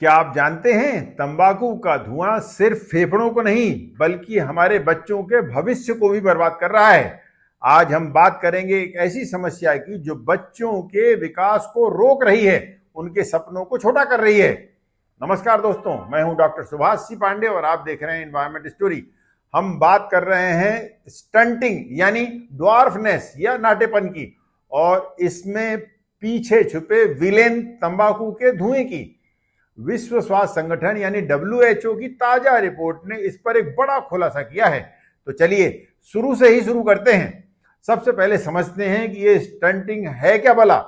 क्या आप जानते हैं तंबाकू का धुआं सिर्फ फेफड़ों को नहीं बल्कि हमारे बच्चों के भविष्य को भी बर्बाद कर रहा है। आज हम बात करेंगे एक ऐसी समस्या की जो बच्चों के विकास को रोक रही है, उनके सपनों को छोटा कर रही है। नमस्कार दोस्तों, मैं हूं डॉक्टर सुभाष सी पांडे और आप देख रहे हैं एनवायरमेंट स्टोरी। हम बात कर रहे हैं स्टंटिंग यानी ड्वार्फनेस या नाटेपन की, और इसमें पीछे छुपे विलेन तंबाकू के धुएं की। विश्व स्वास्थ्य संगठन यानी WHO की ताजा रिपोर्ट ने इस पर एक बड़ा खुलासा किया है। तो चलिए शुरू से ही शुरू करते हैं। सबसे पहले समझते हैं कि ये स्टंटिंग है क्या भला।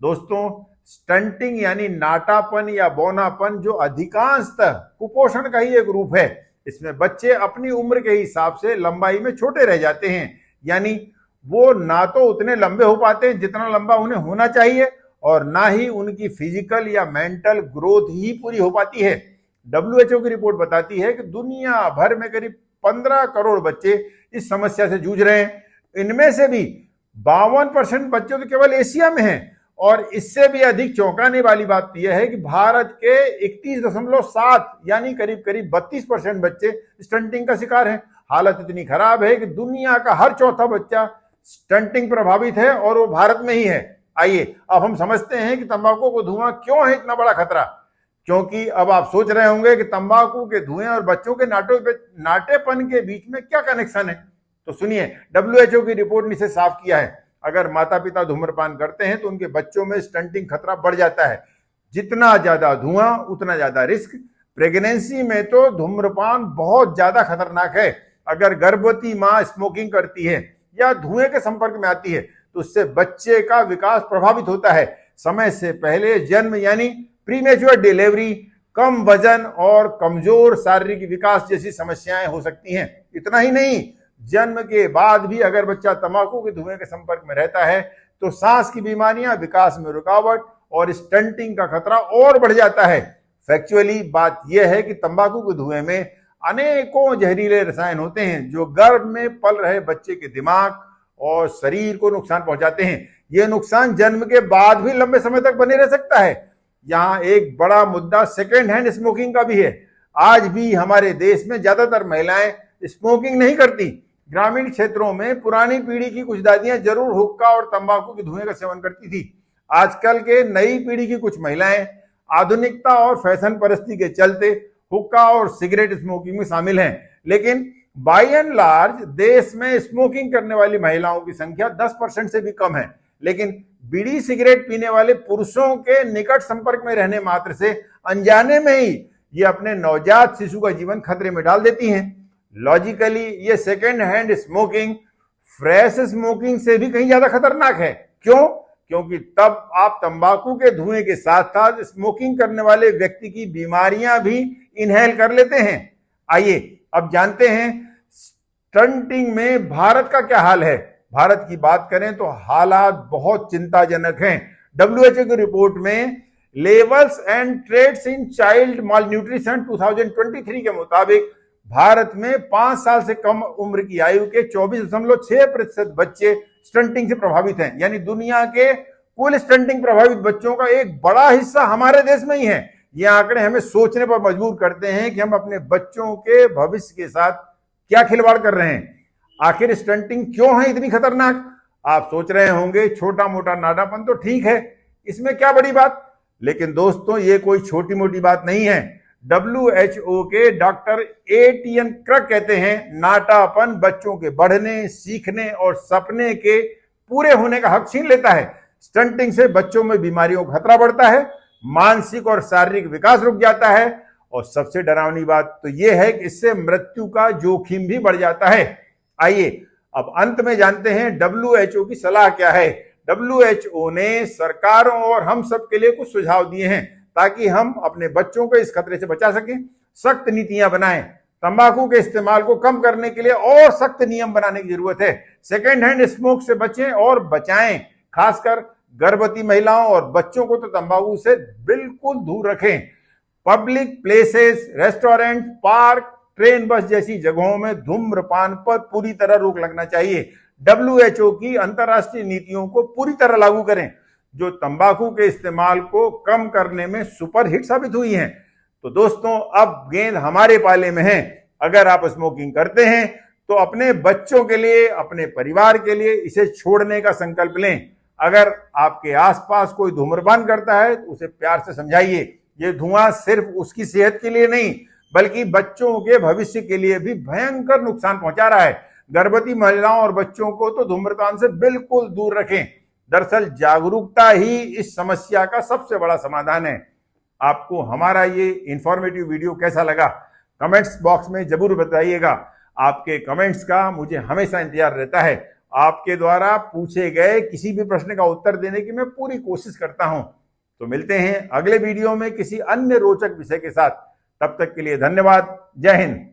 दोस्तों, स्टंटिंग यानी नाटापन या बौनापन जो अधिकांशतः कुपोषण का ही एक रूप है। इसमें बच्चे अपनी उम्र के हिसाब से लंबाई में छोटे रह जाते हैं, यानी वो ना तो उतने लंबे हो पाते हैं जितना लंबा उन्हें होना चाहिए और ना ही उनकी फिजिकल या मेंटल ग्रोथ ही पूरी हो पाती है। WHO की रिपोर्ट बताती है कि दुनिया भर में करीब 15 करोड़ बच्चे इस समस्या से जूझ रहे हैं। इनमें से भी 52% बच्चे तो केवल एशिया में हैं, और इससे भी अधिक चौंकाने वाली बात यह है कि भारत के 31.7 यानी करीब करीब 32% बच्चे स्टंटिंग का शिकार हैं। हालत इतनी खराब है कि दुनिया का हर चौथा बच्चा स्टंटिंग प्रभावित है और वो भारत में ही है। आइए अब हम समझते हैं कि तंबाकू को धुआं क्यों है इतना बड़ा खतरा। क्योंकि अब आप सोच रहे होंगे कि तंबाकू के धुएं और बच्चों के नाटेपन के बीच में क्या कनेक्शन है। तो सुनिए, WHO की रिपोर्ट ने इसे साफ किया है। अगर माता पिता धूम्रपान करते हैं तो उनके बच्चों में स्टंटिंग खतरा बढ़ जाता है। जितना ज्यादा धुआं उतना ज्यादा रिस्क। प्रेगनेंसी में तो धूम्रपान बहुत ज्यादा खतरनाक है। अगर गर्भवती मां स्मोकिंग करती है या धुएं के संपर्क में आती है तो उससे बच्चे का विकास प्रभावित होता है। समय से पहले जन्म यानी प्रीमेच्योर डिलीवरी, कम वजन और कमजोर शारीरिक विकास जैसी समस्याएं हो सकती हैं। इतना ही नहीं, जन्म के बाद भी अगर बच्चा तंबाकू के धुएं के संपर्क में रहता है तो सांस की बीमारियां, विकास में रुकावट और स्टंटिंग का खतरा और बढ़ जाता है। फैक्चुअली बात यह है कि तंबाकू के धुएं में अनेकों जहरीले रसायन होते हैं जो गर्भ में पल रहे बच्चे के दिमाग और शरीर को नुकसान पहुंचाते हैं। यह नुकसान जन्म के बाद भी लंबे समय तक बने रह सकता है। यहाँ एक बड़ा मुद्दा सेकेंड हैंड स्मोकिंग का भी है। आज भी हमारे देश में ज्यादातर महिलाएं स्मोकिंग नहीं करती। ग्रामीण क्षेत्रों में पुरानी पीढ़ी की कुछ दादियां जरूर हुक्का और तंबाकू के धुएं का सेवन करती थी। आजकल के नई पीढ़ी की कुछ महिलाएं आधुनिकता और फैशन परस्ती के चलते हुक्का और सिगरेट स्मोकिंग में शामिल हैं। लेकिन बाय एंड लार्ज देश में स्मोकिंग करने वाली महिलाओं की संख्या 10% से भी कम है। लेकिन बीड़ी सिगरेट पीने वाले पुरुषों के निकट संपर्क में रहने मात्र से अनजाने में ही ये अपने नवजात शिशु का जीवन खतरे में डाल देती हैं। लॉजिकली ये second hand smoking fresh smoking से भी कहीं ज्यादा खतरनाक है। क्यों? क्योंकि तब आप तंबाकू के धुएं के साथ साथ स्मोकिंग करने वाले व्यक्ति की बीमारियां भी इनहेल कर लेते हैं। आइए अब जानते हैं स्टंटिंग में भारत का क्या हाल है। भारत की बात करें तो हालात बहुत चिंताजनक हैं। WHO की रिपोर्ट में levels and trends in child malnutrition 2023 के मुताबिक भारत में 5 साल से कम उम्र की आयु के 24.6% बच्चे स्टंटिंग से प्रभावित हैं। यानी दुनिया के कुल स्टंटिंग प्रभावित बच्चों का एक बड़ा हिस्सा हमारे देश में ही है। ये आंकड़े हमें सोचने पर मजबूर करते हैं कि हम अपने बच्चों के भविष्य के साथ क्या खिलवाड़ कर रहे हैं। आखिर स्टंटिंग क्यों है इतनी खतरनाक? आप सोच रहे होंगे छोटा मोटा नाटापन तो ठीक है, इसमें क्या बड़ी बात। लेकिन दोस्तों, ये कोई छोटी मोटी बात नहीं है। WHO के डॉक्टर ATN क्रक कहते हैं नाटापन बच्चों के बढ़ने, सीखने और सपने के पूरे होने का हक छीन लेता है। स्टंटिंग से बच्चों में बीमारियों का खतरा बढ़ता है, मानसिक और शारीरिक विकास रुक जाता है, और सबसे डरावनी बात तो यह है कि इससे मृत्यु का जोखिम भी बढ़ जाता है। आइए अब अंत में जानते हैं WHO की सलाह क्या है। WHO ने सरकारों और हम सब के लिए कुछ सुझाव दिए हैं ताकि हम अपने बच्चों को इस खतरे से बचा सकें। सख्त नीतियां बनाएं। तंबाकू के इस्तेमाल को कम करने के लिए और सख्त नियम बनाने की जरूरत है। सेकेंड हैंड स्मोक से बचें और बचाएं। खासकर गर्भवती महिलाओं और बच्चों को तो तंबाकू से बिल्कुल दूर रखें। Public places, restaurant, park, train, बस जैसी जगहों में धूम्रपान पर पूरी तरह रोक लगना चाहिए। WHO की अंतर्राष्ट्रीय नीतियों को पूरी तरह लागू करें जो तंबाकू के इस्तेमाल को कम करने में सुपर हिट साबित हुई हैं। तो दोस्तों अब गेंद हमारे पाले में है। अगर आप स्मोकिंग करते हैं तो अपने बच्चों के लिए, अपने परिवार के लिए इसे छोड़ने का संकल्प लें। अगर आपके आसपास कोई धूम्रपान करता है तो उसे प्यार से समझाइए। ये धुआं सिर्फ उसकी सेहत के लिए नहीं बल्कि बच्चों के भविष्य के लिए भी भयंकर नुकसान पहुंचा रहा है। गर्भवती महिलाओं और बच्चों को तो धूम्रपान से बिल्कुल दूर रखें। दरअसल जागरूकता ही इस समस्या का सबसे बड़ा समाधान है। आपको हमारा ये इंफॉर्मेटिव वीडियो कैसा लगा कमेंट्स बॉक्स में जरूर बताइएगा। आपके कमेंट्स का मुझे हमेशा इंतजार रहता है। आपके द्वारा पूछे गए किसी भी प्रश्न का उत्तर देने की मैं पूरी कोशिश करता हूं। तो मिलते हैं अगले वीडियो में किसी अन्य रोचक विषय के साथ। तब तक के लिए धन्यवाद। जय हिंद।